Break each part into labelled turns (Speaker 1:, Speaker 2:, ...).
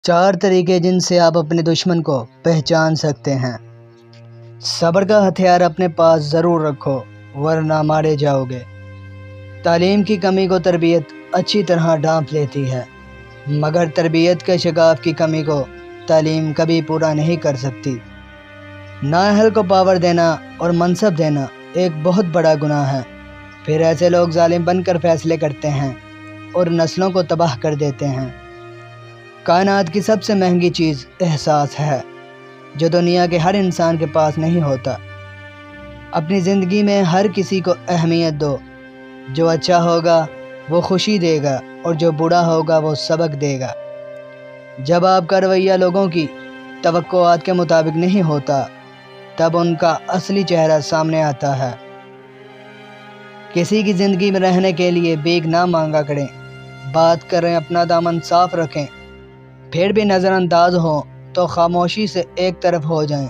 Speaker 1: 4 طریقے جن سے آپ اپنے دشمن کو پہچان سکتے ہیں۔ صبر کا ہتھیار اپنے پاس ضرور رکھو ورنہ مارے جاؤ گے۔ تعلیم کی کمی کو تربیت اچھی طرح ڈھانپ لیتی ہے، مگر تربیت کے شگاف کی کمی کو تعلیم کبھی پورا نہیں کر سکتی۔ نااہل کو پاور دینا اور منصب دینا ایک بہت بڑا گناہ ہے، پھر ایسے لوگ ظالم بن کر فیصلے کرتے ہیں اور نسلوں کو تباہ کر دیتے ہیں۔ کائنات کی سب سے مہنگی چیز احساس ہے، جو دنیا کے ہر انسان کے پاس نہیں ہوتا۔ اپنی زندگی میں ہر کسی کو اہمیت دو، جو اچھا ہوگا وہ خوشی دے گا اور جو برا ہوگا وہ سبق دے گا۔ جب آپ کا رویہ لوگوں کی توقعات کے مطابق نہیں ہوتا، تب ان کا اصلی چہرہ سامنے آتا ہے۔ کسی کی زندگی میں رہنے کے لیے بھیک نہ مانگا کریں، بات کریں اپنا دامن صاف رکھیں، پھر بھی نظر انداز ہوں تو خاموشی سے ایک طرف ہو جائیں۔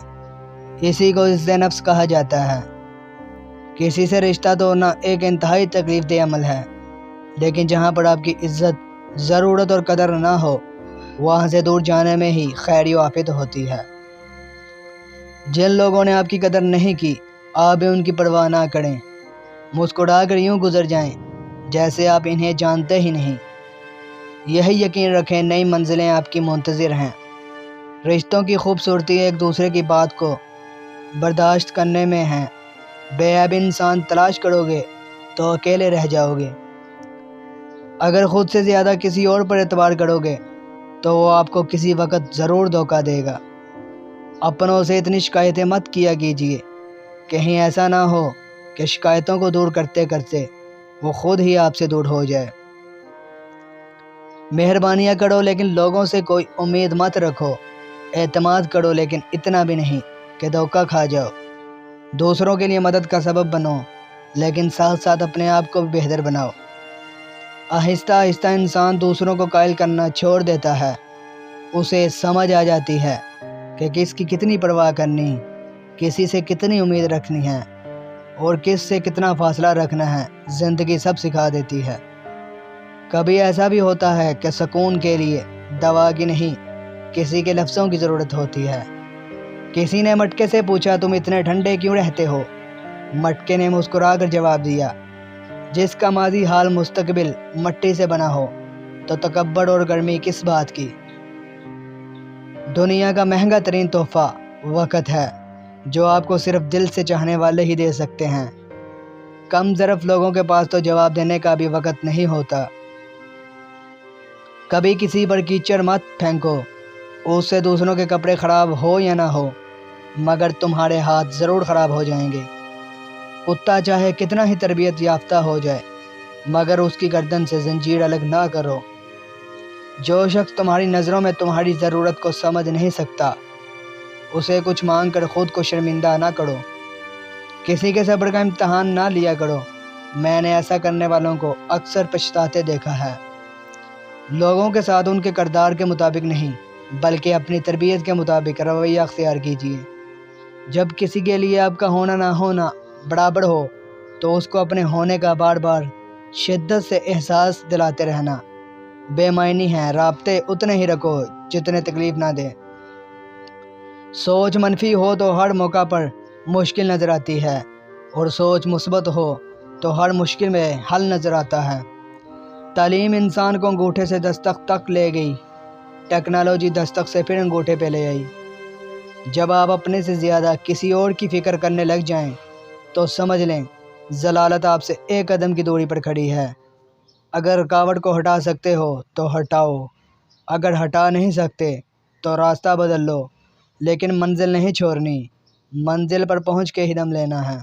Speaker 1: اسی کو عزت نفس کہا جاتا ہے۔ کسی سے رشتہ توڑنا ایک انتہائی تکلیف دہ عمل ہے، لیکن جہاں پر آپ کی عزت، ضرورت اور قدر نہ ہو، وہاں سے دور جانے میں ہی خیر و عافیت ہوتی ہے۔ جن لوگوں نے آپ کی قدر نہیں کی، آپ بھی ان کی پرواہ نہ کریں۔ مسکرا کر یوں گزر جائیں جیسے آپ انہیں جانتے ہی نہیں۔ یہی یقین رکھیں نئی منزلیں آپ کی منتظر ہیں۔ رشتوں کی خوبصورتی ایک دوسرے کی بات کو برداشت کرنے میں ہے۔ بے عیب انسان تلاش کرو گے تو اکیلے رہ جاؤ گے۔ اگر خود سے زیادہ کسی اور پر اعتبار کرو گے تو وہ آپ کو کسی وقت ضرور دھوکہ دے گا۔ اپنوں سے اتنی شکایتیں مت کیا کیجیے، کہیں ایسا نہ ہو کہ شکایتوں کو دور کرتے کرتے وہ خود ہی آپ سے دور ہو جائے۔ مہربانیاں کرو لیکن لوگوں سے کوئی امید مت رکھو۔ اعتماد کرو لیکن اتنا بھی نہیں کہ دھوکہ کھا جاؤ۔ دوسروں کے لیے مدد کا سبب بنو، لیکن ساتھ ساتھ اپنے آپ کو بھی بہتر بناؤ۔ آہستہ آہستہ انسان دوسروں کو قائل کرنا چھوڑ دیتا ہے۔ اسے سمجھ آ جاتی ہے کہ کس کی کتنی پرواہ کرنی، کسی سے کتنی امید رکھنی ہے اور کس سے کتنا فاصلہ رکھنا ہے۔ زندگی سب سکھا دیتی ہے۔ کبھی ایسا بھی ہوتا ہے کہ سکون کے لیے دوا کی نہیں، کسی کے لفظوں کی ضرورت ہوتی ہے۔ کسی نے مٹکے سے پوچھا، تم اتنے ٹھنڈے کیوں رہتے ہو؟ مٹکے نے مسکرا کر جواب دیا، جس کا ماضی حال مستقبل مٹی سے بنا ہو تو تکبر اور گرمی کس بات کی؟ دنیا کا مہنگا ترین تحفہ وقت ہے، جو آپ کو صرف دل سے چاہنے والے ہی دے سکتے ہیں۔ کم ظرف لوگوں کے پاس تو جواب دینے کا بھی وقت نہیں ہوتا۔ کبھی کسی پر کیچڑ مت پھینکو، اس سے دوسروں کے کپڑے خراب ہو یا نہ ہو، مگر تمہارے ہاتھ ضرور خراب ہو جائیں گے۔ کتا چاہے کتنا ہی تربیت یافتہ ہو جائے، مگر اس کی گردن سے زنجیر الگ نہ کرو۔ جو شخص تمہاری نظروں میں تمہاری ضرورت کو سمجھ نہیں سکتا، اسے کچھ مانگ کر خود کو شرمندہ نہ کرو۔ کسی کے صبر کا امتحان نہ لیا کرو، میں نے ایسا کرنے والوں کو اکثر پچھتاتے دیکھا ہے۔ لوگوں کے ساتھ ان کے کردار کے مطابق نہیں، بلکہ اپنی تربیت کے مطابق رویہ اختیار کیجیے۔ جب کسی کے لیے آپ کا ہونا نہ ہونا برابر ہو تو اس کو اپنے ہونے کا بار بار شدت سے احساس دلاتے رہنا بے معنی ہے۔ رابطے اتنے ہی رکھو جتنے تکلیف نہ دیں۔ سوچ منفی ہو تو ہر موقع پر مشکل نظر آتی ہے، اور سوچ مثبت ہو تو ہر مشکل میں حل نظر آتا ہے۔ تعلیم انسان کو انگوٹھے سے دستک تک لے گئی، ٹیکنالوجی دستک سے پھر انگوٹھے پہ لے آئی۔ جب آپ اپنے سے زیادہ کسی اور کی فکر کرنے لگ جائیں تو سمجھ لیں ضلالت آپ سے ایک قدم کی دوری پر کھڑی ہے۔ اگر رکاوٹ کو ہٹا سکتے ہو تو ہٹاؤ، اگر ہٹا نہیں سکتے تو راستہ بدل لو، لیکن منزل نہیں چھوڑنی۔ منزل پر پہنچ کے ہی دم لینا ہے۔